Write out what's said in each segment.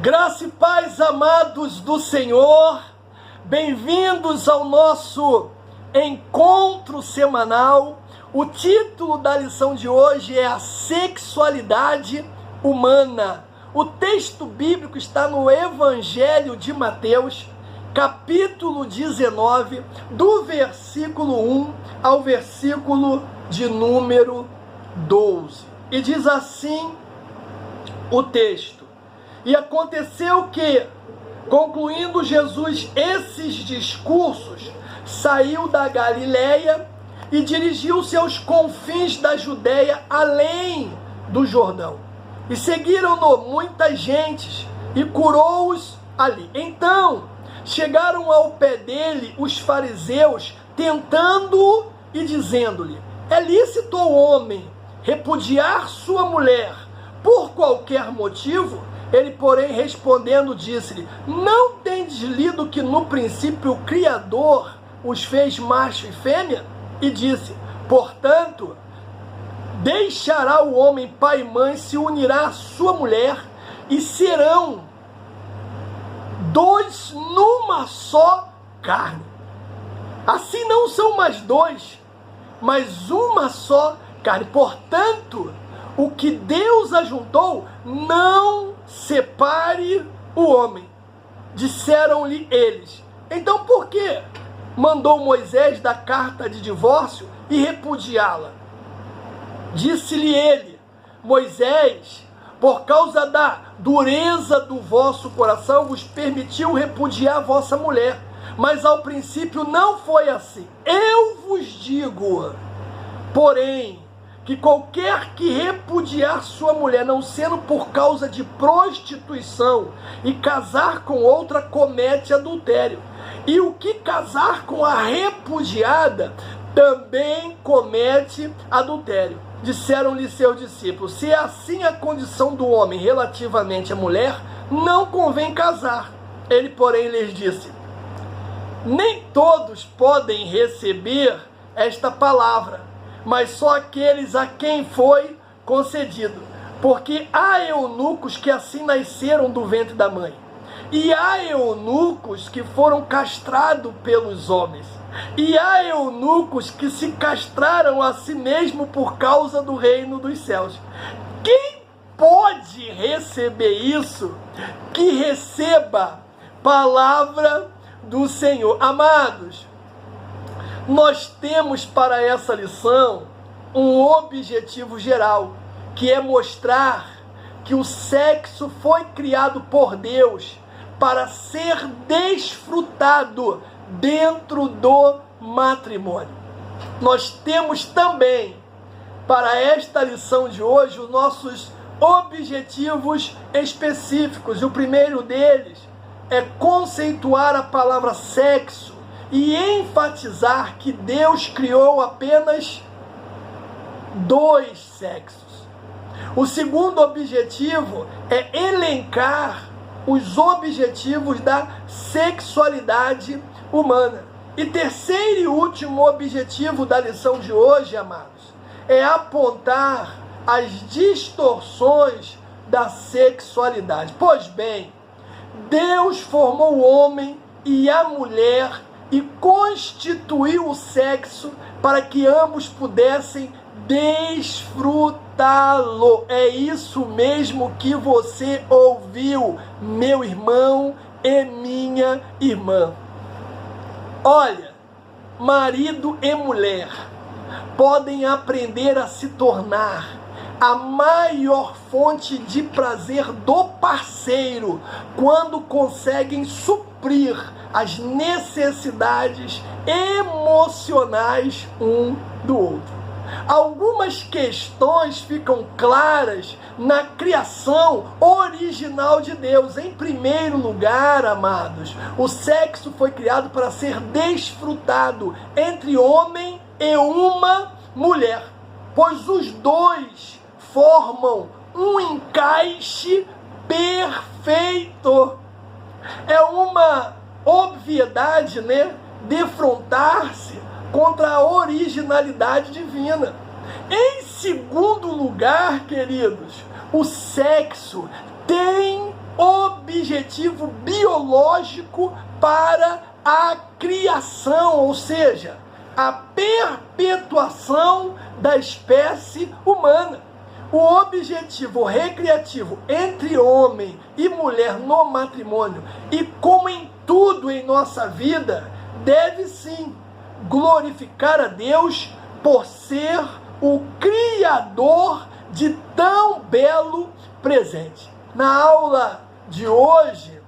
Graça e paz, amados do Senhor, bem-vindos ao nosso encontro semanal. O título da lição de hoje é a sexualidade humana. O texto bíblico está no Evangelho de Mateus, capítulo 19, do versículo 1 ao versículo de número 12. E diz assim o texto: E aconteceu que, concluindo Jesus esses discursos, saiu da Galileia e dirigiu-se aos confins da Judéia, além do Jordão. E seguiram-no muitas gentes, e curou-os ali. Então chegaram ao pé dele os fariseus, tentando-o e dizendo-lhe: É lícito ao homem repudiar sua mulher por qualquer motivo? Ele, porém, respondendo, disse-lhe: Não tendes lido que no princípio o Criador os fez macho e fêmea? E disse: Portanto, deixará o homem pai e mãe, se unirá à sua mulher, e serão dois numa só carne. Assim não são mais dois, mas uma só carne. Portanto, o que Deus ajuntou, não separe o homem. Disseram-lhe eles: Então por que mandou Moisés dar carta de divórcio e repudiá-la? Disse-lhe ele: Moisés, por causa da dureza do vosso coração, vos permitiu repudiar vossa mulher. Mas ao princípio não foi assim. Eu vos digo, porém, que qualquer que repudiar sua mulher, não sendo por causa de prostituição, e casar com outra, comete adultério. E o que casar com a repudiada, também comete adultério. Disseram-lhe seus discípulos: Se é assim a condição do homem relativamente à mulher, não convém casar. Ele, porém, lhes disse: Nem todos podem receber esta palavra, mas só aqueles a quem foi concedido. Porque há eunucos que assim nasceram do ventre da mãe, e há eunucos que foram castrados pelos homens, e há eunucos que se castraram a si mesmo por causa do reino dos céus. Quem pode receber isso, que receba palavra do Senhor. Amados, nós temos para essa lição um objetivo geral, que é mostrar que o sexo foi criado por Deus para ser desfrutado dentro do matrimônio. Nós temos também para esta lição de hoje os nossos objetivos específicos. O primeiro deles é conceituar a palavra sexo e enfatizar que Deus criou apenas dois sexos. O segundo objetivo é elencar os objetivos da sexualidade humana. E terceiro e último objetivo da lição de hoje, amados, é apontar as distorções da sexualidade. Pois bem, Deus formou o homem e a mulher e constituiu o sexo para que ambos pudessem desfrutá-lo. É isso mesmo que você ouviu, meu irmão e minha irmã. Olha, marido e mulher podem aprender a se tornar a maior fonte de prazer do parceiro quando conseguem suprir as necessidades emocionais um do outro. Algumas questões ficam claras na criação original de Deus. Em primeiro lugar, amados, o sexo foi criado para ser desfrutado entre homem e uma mulher, pois os dois formam um encaixe perfeito. É uma obviedade, defrontar-se contra a originalidade divina. Em segundo lugar, queridos, o sexo tem objetivo biológico para a criação, ou seja, a perpetuação da espécie humana. O objetivo recreativo entre homem e mulher no matrimônio, e como em tudo em nossa vida, deve sim glorificar a Deus por ser o Criador de tão belo presente. Na aula de hoje,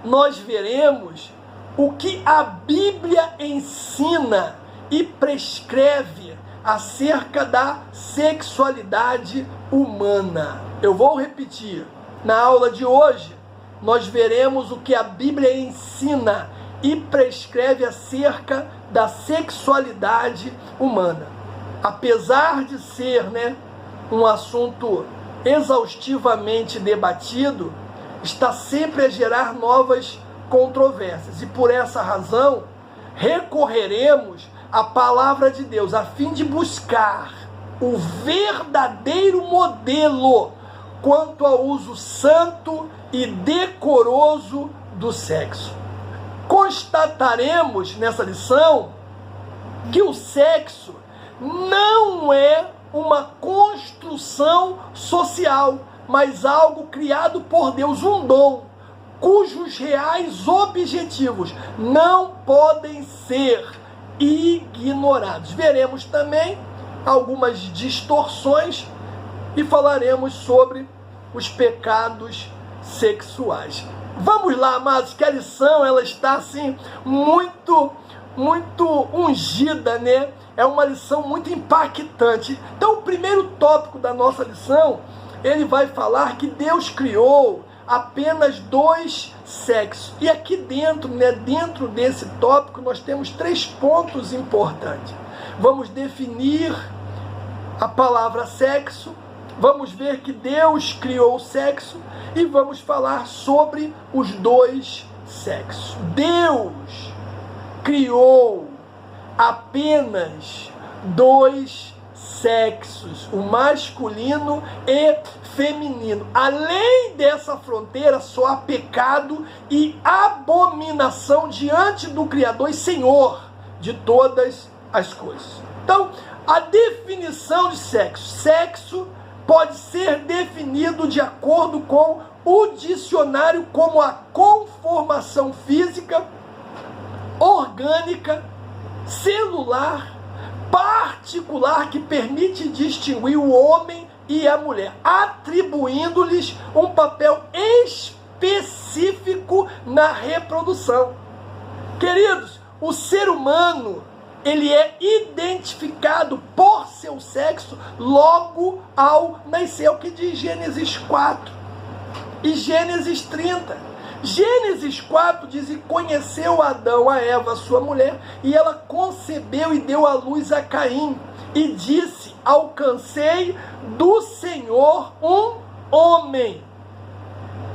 nós veremos o que a Bíblia ensina e prescreve acerca da sexualidade humana. Eu vou repetir. Na aula de hoje, nós veremos o que a Bíblia ensina e prescreve acerca da sexualidade humana. Apesar de ser, um assunto exaustivamente debatido, está sempre a gerar novas controvérsias. E por essa razão, recorreremos à palavra de Deus, a fim de buscar o verdadeiro modelo quanto ao uso santo e decoroso do sexo. Constataremos nessa lição que o sexo não é uma construção social, mas algo criado por Deus, um dom, cujos reais objetivos não podem ser ignorados. Veremos também algumas distorções e falaremos sobre os pecados sexuais. Vamos lá, amados, que a lição ela está assim muito ungida, É uma lição muito impactante. Então, o primeiro tópico da nossa lição, ele vai falar que Deus criou apenas 2 sexos. E aqui dentro, dentro desse tópico, nós temos 3 pontos importantes. Vamos definir a palavra sexo, vamos ver que Deus criou o sexo e vamos falar sobre os 2 sexos. Deus criou apenas 2 sexos, o masculino e feminino. Além dessa fronteira, só há pecado e abominação diante do Criador e Senhor de todas as coisas. Então, a definição de sexo. Sexo pode ser definido de acordo com o dicionário como a conformação física, orgânica, celular, particular que permite distinguir o homem e a mulher, atribuindo-lhes um papel específico na reprodução. Queridos, o ser humano, ele é identificado por seu sexo logo ao nascer, é o que diz Gênesis 4 e Gênesis 30. Gênesis 4 diz: e conheceu Adão a Eva, sua mulher, e ela concebeu e deu à luz a Caim, e disse: alcancei do Senhor um homem.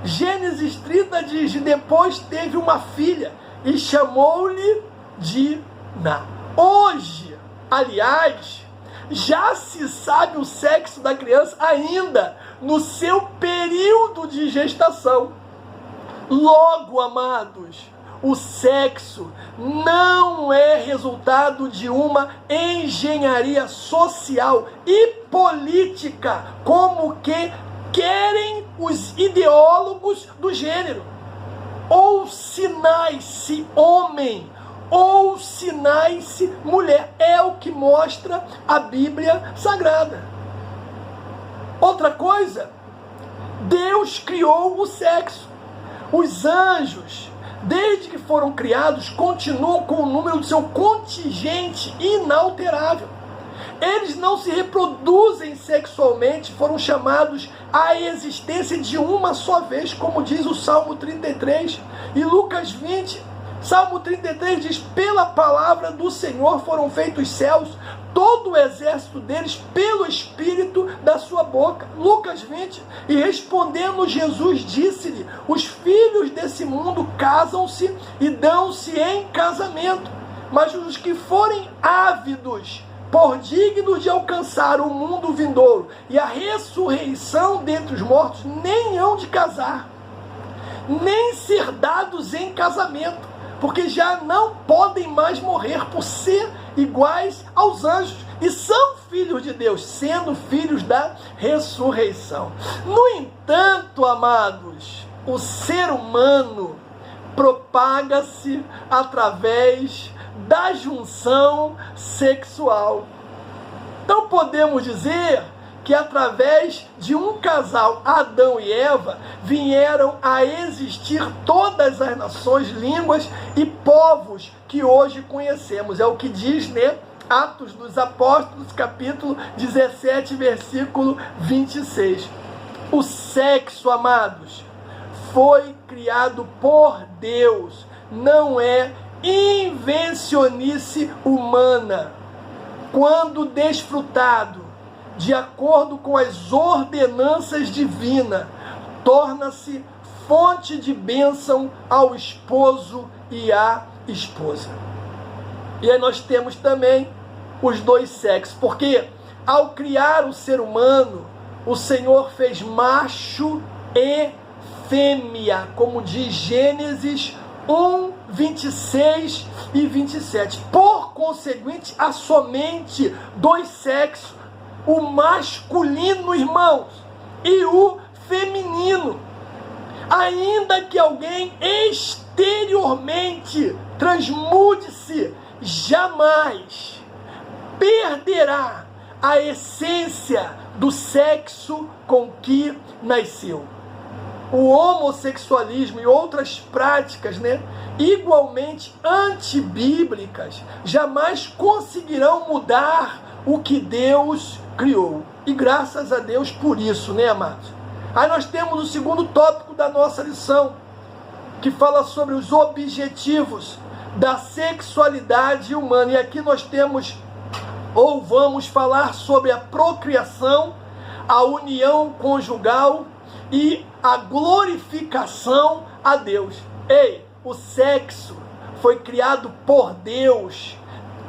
Gênesis 30 diz: e depois teve uma filha, e chamou-lhe Diná. Hoje, aliás, já se sabe o sexo da criança ainda no seu período de gestação. Logo, amados, o sexo não é resultado de uma engenharia social e política, como que querem os ideólogos do gênero. Ou sinais-se homem, ou sinais-se mulher. É o que mostra a Bíblia Sagrada. Outra coisa, Deus criou o sexo. Os anjos, desde que foram criados, continuam com o número do seu contingente inalterável. Eles não se reproduzem sexualmente, foram chamados à existência de uma só vez, como diz o Salmo 33 e Lucas 20. Salmo 33 diz: pela palavra do Senhor foram feitos os céus, todo o exército deles pelo Espírito da sua boca. Lucas 20. E respondendo Jesus disse-lhe: os filhos desse mundo casam-se e dão-se em casamento, mas os que forem ávidos por dignos de alcançar o mundo vindouro e a ressurreição dentre os mortos, nem hão de casar. nem ser dados em casamento, porque já não podem mais morrer por ser iguais aos anjos, e são filhos de Deus, sendo filhos da ressurreição. No entanto, amados, o ser humano propaga-se através da junção sexual. Então podemos dizer que através de um casal, Adão e Eva, vieram a existir todas as nações, línguas e povos que hoje conhecemos. É o que diz, né, Atos dos Apóstolos, capítulo 17, versículo 26. O sexo, amados, foi criado por Deus, não é invencionice humana. Quando desfrutado de acordo com as ordenanças divinas, torna-se fonte de bênção ao esposo e à esposa. E aí nós temos também os dois sexos, porque ao criar o ser humano, o Senhor fez macho e fêmea, como diz Gênesis 1, 26 e 27. Por conseguinte, há somente dois sexos, o masculino, irmãos, e o feminino. Ainda que alguém exteriormente transmude-se, jamais perderá a essência do sexo com que nasceu. O homossexualismo e outras práticas, igualmente antibíblicas, jamais conseguirão mudar o que Deus criou. E graças a Deus por isso, amados? Aí nós temos o segundo tópico da nossa lição, que fala sobre os objetivos da sexualidade humana. E aqui nós temos, ou vamos falar sobre a procriação, a união conjugal e a glorificação a Deus. O sexo foi criado por Deus,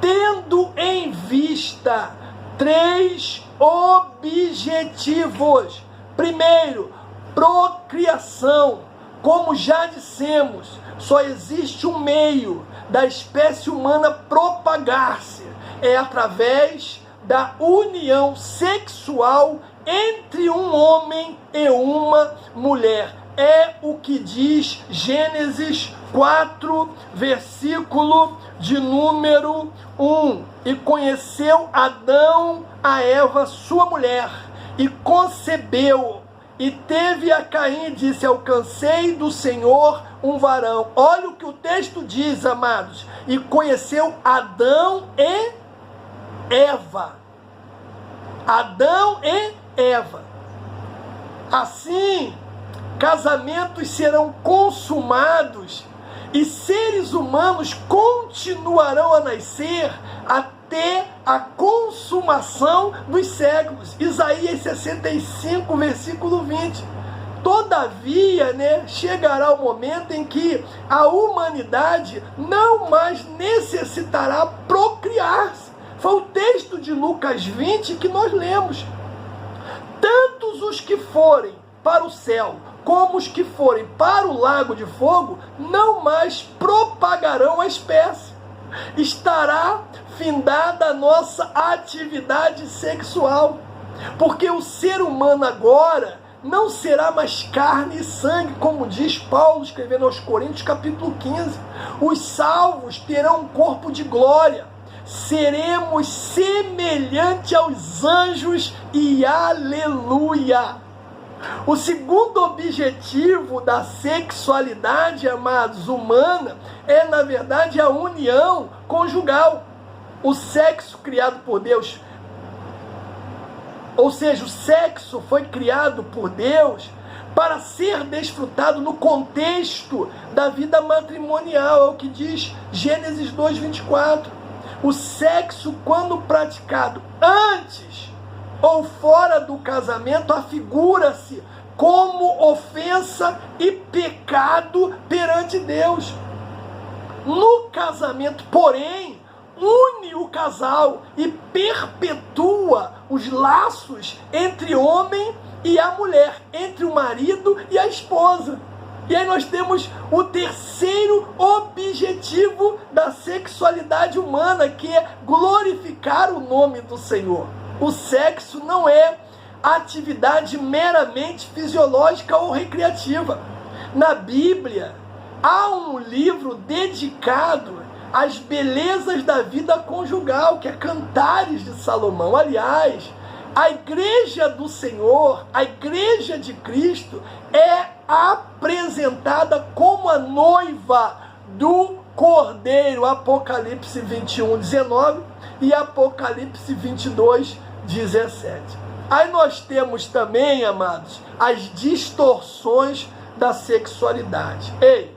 tendo em vista 3 objetivos. Primeiro, procriação. Como já dissemos, só existe um meio da espécie humana propagar-se, é através da união sexual entre um homem e uma mulher. É o que diz Gênesis 4, versículo de número 1. E conheceu Adão a Eva, sua mulher, e concebeu, e teve a Caim, e disse: alcancei do Senhor um varão. Olha o que o texto diz, amados. E conheceu Adão e Eva. Adão e Eva. Assim, casamentos serão consumados e seres humanos continuarão a nascer até a consumação dos séculos. Isaías 65, versículo 20. Todavia, chegará o momento em que a humanidade não mais necessitará procriar-se. Foi o texto de Lucas 20 que nós lemos. Tantos os que forem para o céu, como os que forem para o lago de fogo, não mais propagarão a espécie. Estará findada a nossa atividade sexual, porque o ser humano agora não será mais carne e sangue, como diz Paulo, escrevendo aos Coríntios, capítulo 15. Os salvos terão um corpo de glória, seremos semelhante aos anjos e aleluia. O segundo objetivo da sexualidade, amados, humana, é na verdade a união conjugal. O sexo criado por Deus, ou seja, o sexo foi criado por Deus para ser desfrutado no contexto da vida matrimonial, é o que diz Gênesis 2, 24. O sexo, quando praticado antes ou fora do casamento, afigura-se como ofensa e pecado perante Deus. No casamento, porém, une o casal e perpetua os laços entre o homem e a mulher, entre o marido e a esposa. E aí nós temos o terceiro objetivo da sexualidade humana, que é glorificar o nome do Senhor. O sexo não é atividade meramente fisiológica ou recreativa. Na Bíblia, há um livro dedicado às belezas da vida conjugal, que é Cantares de Salomão. Aliás, a igreja do Senhor, a igreja de Cristo, é apresentada como a noiva do Cordeiro. Apocalipse 21, 19 e Apocalipse 22, 17. Aí nós temos também, amados, as distorções da sexualidade. Ei,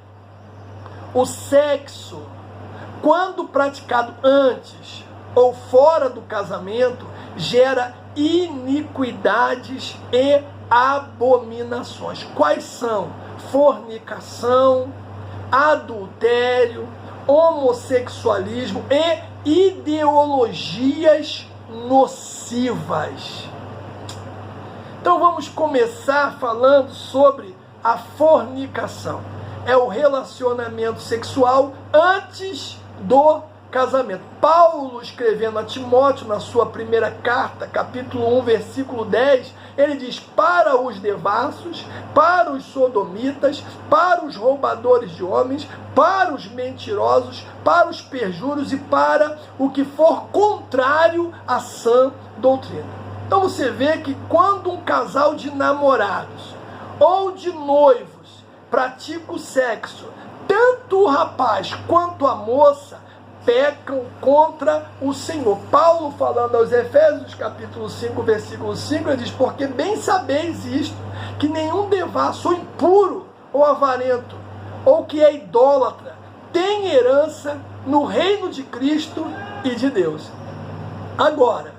o sexo, quando praticado antes ou fora do casamento, gera iniquidades e abominações. Quais são? Fornicação, adultério, homossexualismo e ideologias nocivas. Então vamos começar falando sobre a fornicação. É o relacionamento sexual antes do casamento. Paulo, escrevendo a Timóteo na sua primeira carta, capítulo 1, versículo 10, ele diz: para os devassos, para os sodomitas, para os roubadores de homens, para os mentirosos, para os perjuros e para o que for contrário à sã doutrina. Então você vê que quando um casal de namorados ou de noivos pratica o sexo, tanto o rapaz quanto a moça pecam contra o Senhor. Paulo, falando aos Efésios, capítulo 5, versículo 5, ele diz: porque bem sabeis isto, que nenhum devasso, ou impuro, ou avarento, ou que é idólatra, tem herança no reino de Cristo e de Deus. Agora,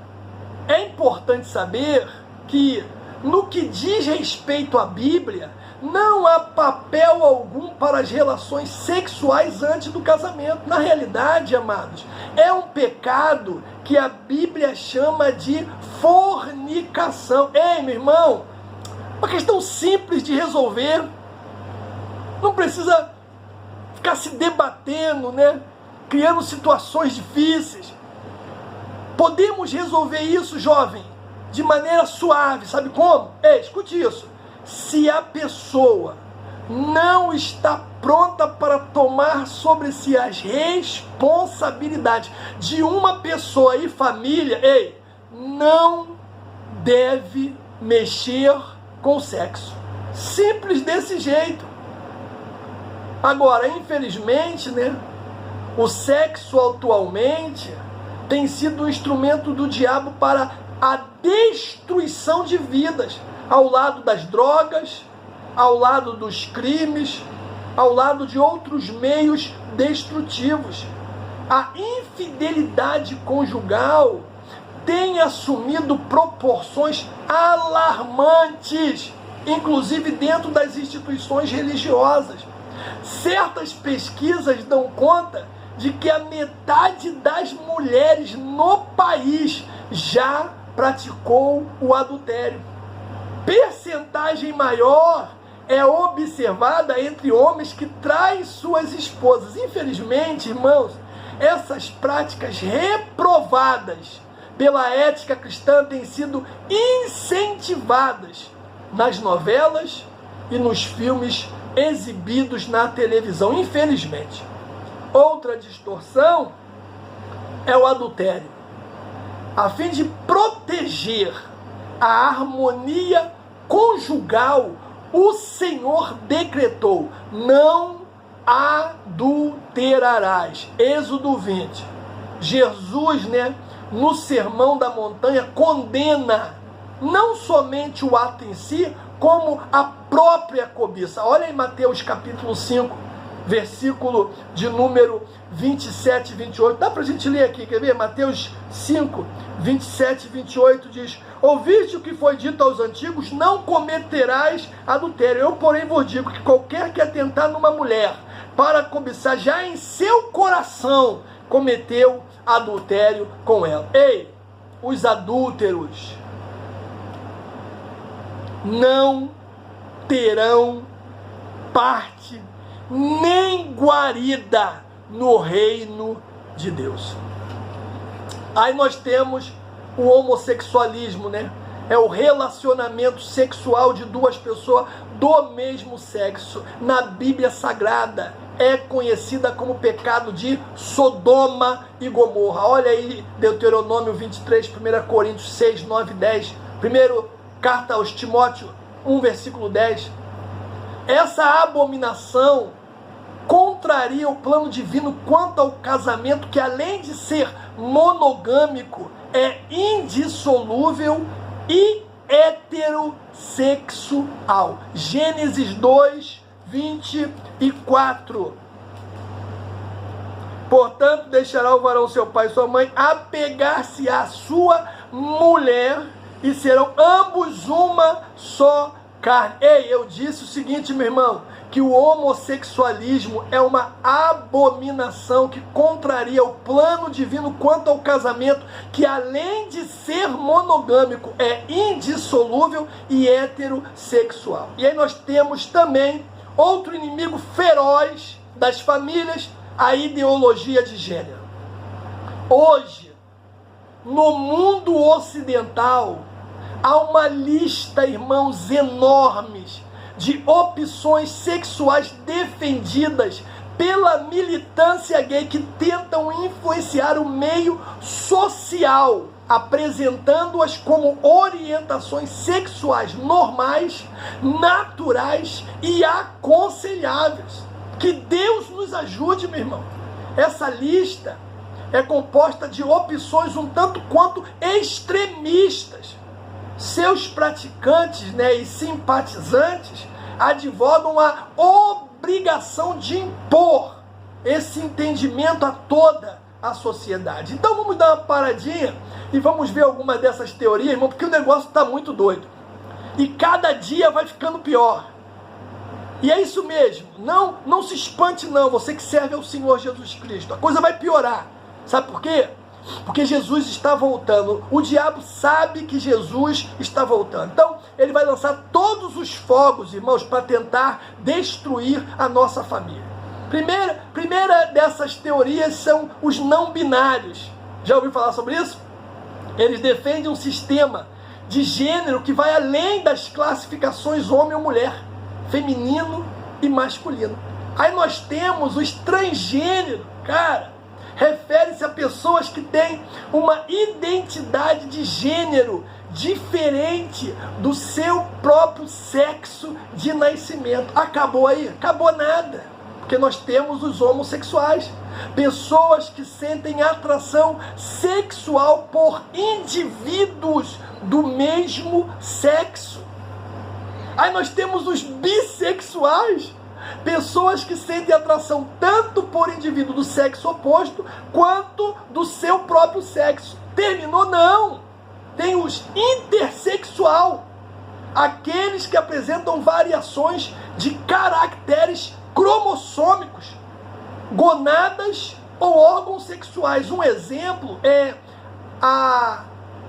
é importante saber que, no que diz respeito à Bíblia, não há papel algum para as relações sexuais antes do casamento. Na realidade, amados, é um pecado que a Bíblia chama de fornicação. Ei, meu irmão, uma questão simples de resolver. Não precisa ficar se debatendo, né? Criando situações difíceis. Podemos resolver isso, jovem, de maneira suave. Sabe como? Ei, escute isso. Se a pessoa não está pronta para tomar sobre si as responsabilidades de uma pessoa e família, ei, não deve mexer com o sexo. Simples desse jeito. Agora, infelizmente, né, o sexo atualmente tem sido um instrumento do diabo para a destruição de vidas, ao lado das drogas, ao lado dos crimes, ao lado de outros meios destrutivos. A infidelidade conjugal tem assumido proporções alarmantes, inclusive dentro das instituições religiosas. Certas pesquisas dão conta de que a metade das mulheres no país já praticou o adultério. Percentagem maior é observada entre homens que traem suas esposas. Infelizmente, irmãos, essas práticas reprovadas pela ética cristã têm sido incentivadas nas novelas e nos filmes exibidos na televisão, infelizmente. Outra distorção é o adultério. A fim de proteger a harmonia conjugal, o Senhor decretou: não adulterarás. Êxodo 20. Jesus, né, no Sermão da Montanha, condena não somente o ato em si, como a própria cobiça. Olha em Mateus capítulo 5, versículo de número 27 e 28. Dá para a gente ler aqui, quer ver? Mateus 5, 27 e 28 diz: ouviste o que foi dito aos antigos, não cometerás adultério. Eu, porém, vos digo que qualquer que atentar numa mulher para cobiçar, já em seu coração cometeu adultério com ela. Ei, os adúlteros não terão parte, nem guarida no reino de Deus. Aí nós temos o homossexualismo, né? É o relacionamento sexual de duas pessoas do mesmo sexo. Na Bíblia Sagrada é conhecida como pecado de Sodoma e Gomorra. Olha aí Deuteronômio 23, 1 Coríntios 6, 9 e 10. Primeiro, carta aos Timóteo 1, versículo 10. Essa abominação contraria o plano divino quanto ao casamento, que além de ser monogâmico, é indissolúvel e heterossexual. Gênesis 2, 24. Portanto, deixará o varão seu pai e sua mãe, apegar-se à sua mulher, e serão ambos uma só carne. Ei, eu disse o seguinte, meu irmão, que o homossexualismo é uma abominação que contraria o plano divino quanto ao casamento, que além de ser monogâmico, é indissolúvel e heterossexual. E aí nós temos também outro inimigo feroz das famílias, a ideologia de gênero. Hoje, no mundo ocidental, há uma lista, irmãos, enormes de opções sexuais defendidas pela militância gay, que tentam influenciar o meio social, apresentando-as como orientações sexuais normais, naturais e aconselháveis. Que Deus nos ajude, meu irmão. Essa lista é composta de opções um tanto quanto extremistas. Seus praticantes, né, e simpatizantes advogam a obrigação de impor esse entendimento a toda a sociedade. Então vamos dar uma paradinha e vamos ver alguma dessas teorias, irmão, porque o negócio está muito doido. E cada dia vai ficando pior. E é isso mesmo. Não se espante não, você que serve ao Senhor Jesus Cristo. A coisa vai piorar. Sabe por quê? Porque Jesus está voltando. O diabo sabe que Jesus está voltando. Então, ele vai lançar todos os fogos, irmãos, para tentar destruir a nossa família. Primeira dessas teorias são os não binários. Já ouviu falar sobre isso? Eles defendem um sistema de gênero que vai além das classificações homem ou mulher, feminino e masculino. Aí nós temos os transgêneros, cara. Refere-se a pessoas que têm uma identidade de gênero diferente do seu próprio sexo de nascimento. Acabou aí? Acabou nada. Porque nós temos os homossexuais. Pessoas que sentem atração sexual por indivíduos do mesmo sexo. Aí nós temos os bissexuais. Pessoas que sentem atração tanto por indivíduo do sexo oposto quanto do seu próprio sexo. Terminou? Não. Tem os intersexual. Aqueles que apresentam variações de caracteres cromossômicos, gonadas ou órgãos sexuais. Um exemplo é a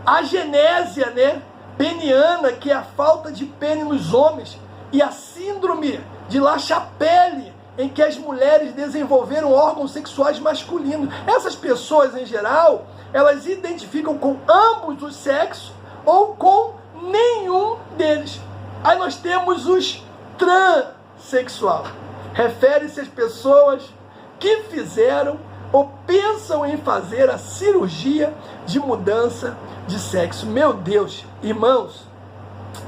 agenésia, né, peniana, que é a falta de pênis nos homens, e a síndrome de La Chapelle, em que as mulheres desenvolveram órgãos sexuais masculinos. Essas pessoas, em geral, elas identificam com ambos os sexos ou com nenhum deles. Aí nós temos os transexual. Refere-se às pessoas que fizeram ou pensam em fazer a cirurgia de mudança de sexo. Meu Deus, irmãos,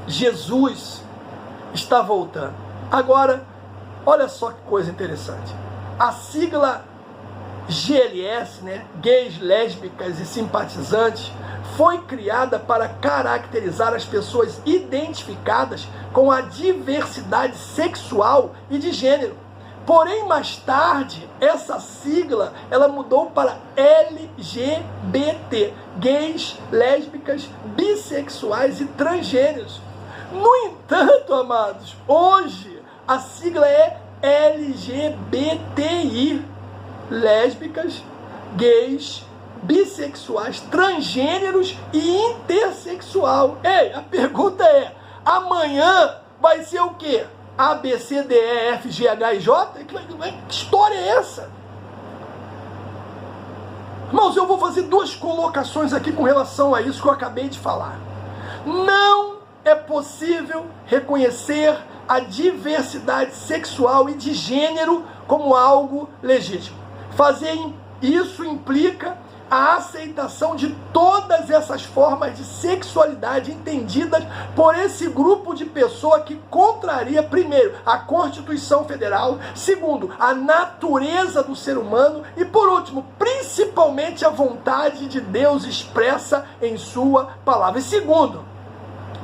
Jesus está voltando. Agora, olha só que coisa interessante. A sigla GLS, né, gays, lésbicas e simpatizantes, foi criada para caracterizar as pessoas identificadas com a diversidade sexual e de gênero. Porém, mais tarde, essa sigla ela mudou para LGBT, gays, lésbicas, bissexuais e transgêneros. No entanto, amados, hoje a sigla é LGBTI, lésbicas, gays, bissexuais, transgêneros e intersexual. Ei, a pergunta é, amanhã vai ser o quê? A, B, C, D, E, F, G, H, I, J? Que história é essa? Irmãos, eu vou fazer duas colocações aqui com relação a isso que eu acabei de falar. Não é possível reconhecer a diversidade sexual e de gênero como algo legítimo. Fazer isso implica a aceitação de todas essas formas de sexualidade entendidas por esse grupo de pessoas que contraria, primeiro, a Constituição Federal, segundo, a natureza do ser humano e, por último, principalmente a vontade de Deus expressa em sua palavra. E segundo,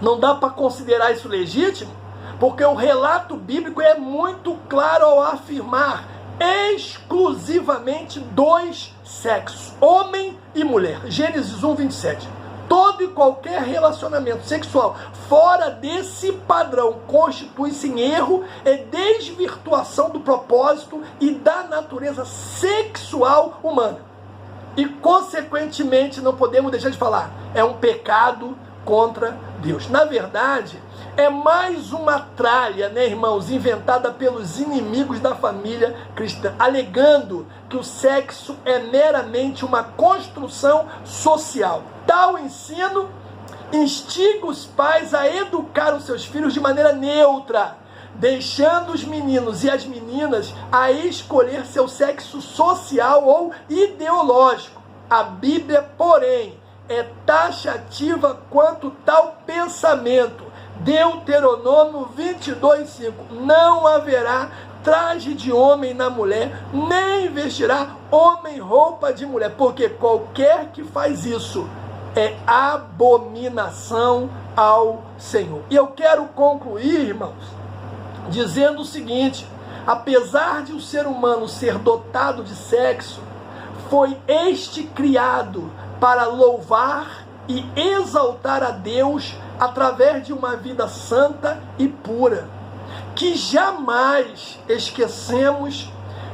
não dá para considerar isso legítimo, porque o relato bíblico é muito claro ao afirmar exclusivamente dois sexos, homem e mulher. Gênesis 1, 27. Todo e qualquer relacionamento sexual fora desse padrão constitui-se em erro e desvirtuação do propósito e da natureza sexual humana. E, consequentemente, não podemos deixar de falar, é um pecado contra Deus. Na verdade, é mais uma tralha, né, irmãos, inventada pelos inimigos da família cristã, alegando que o sexo é meramente uma construção social. Tal ensino instiga os pais a educar os seus filhos de maneira neutra, deixando os meninos e as meninas a escolher seu sexo social ou ideológico. A Bíblia, porém, é taxativa quanto tal pensamento. Deuteronômio 22:5. Não haverá traje de homem na mulher, nem vestirá homem roupa de mulher, porque qualquer que faz isso é abominação ao Senhor. E eu quero concluir, irmãos, dizendo o seguinte: apesar de o ser humano ser dotado de sexo, foi este criado para louvar e exaltar a Deus através de uma vida santa e pura. Que jamais esquecemos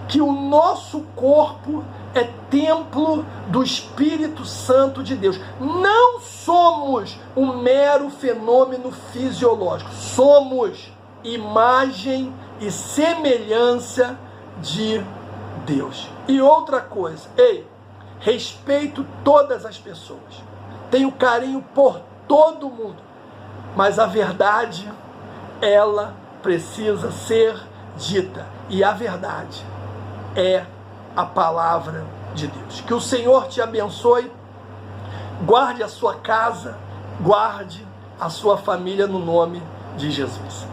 que o nosso corpo é templo do Espírito Santo de Deus. Não somos um mero fenômeno fisiológico. Somos imagem e semelhança de Deus. E outra coisa, respeito todas as pessoas, tenho carinho por todo mundo, mas a verdade, ela precisa ser dita, e a verdade é a palavra de Deus. Que o Senhor te abençoe, guarde a sua casa, guarde a sua família no nome de Jesus.